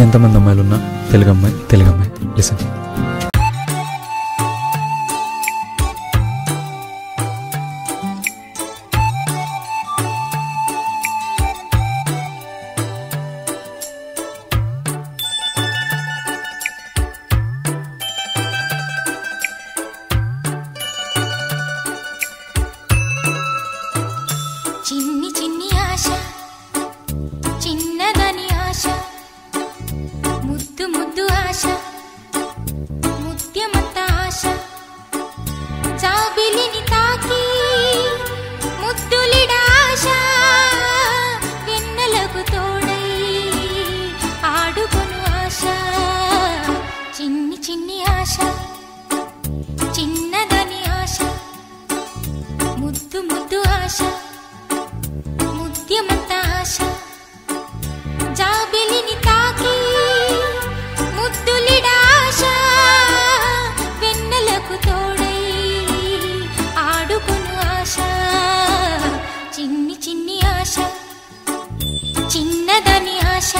ఎంతమంది అమ్మాయిలున్నా తెలుగు అమ్మాయి లిసన్. చిన్ని చిన్ని ఆశ, చిన్నదని ఆశ, ముద్దు ముద్దు ఆశ, ముత్యమంత ఆశ, జాబిలిని తాకి ముద్దులిడ ఆశ, వెన్నెలకు తోడై ఆడుకొను ఆశ. చిన్ని చిన్ని ఆశ, చిన్నదని ఆశ, ముద్దు ముద్దు ఆశ, ముత్యమంత ఆశ, జాబిలిని తాకి ముద్దులిడ ఆశ, వెన్నెలకు తోడై ఆడుకొను ఆశ. చిన్ని చిన్ని ఆశ, చిన్నదని ఆశ.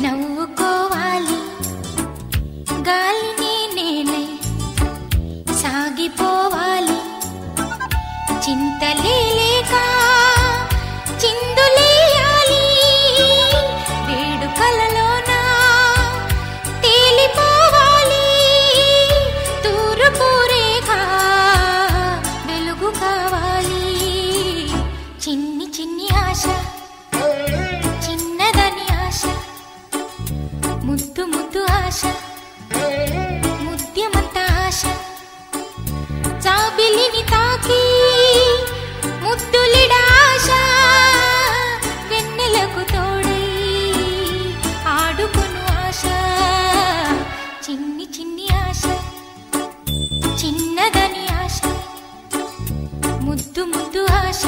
నవ్వుకోవాలి గాలిని నేనై సాగిపోవాలి, చింతలేక చిందులేయాలి, వేడుకలలోన తేలిపోవాలి, తూర్పు రేఖ వెలుగు కావాలి. చిన్ని చిన్ని ఆశ, చిన్నదని ఆశ, ముద్దు ముద్దు ఆశ, ముత్యమంత ఆశ, జాబిలిని తాకి ముద్దులిడ ఆశ, వెన్నెలకు తోడై ఆడుకొను ఆశ. చిన్ని చిన్ని ఆశ, చిన్నదని ఆశ, ముద్దు ముద్దు ఆశ.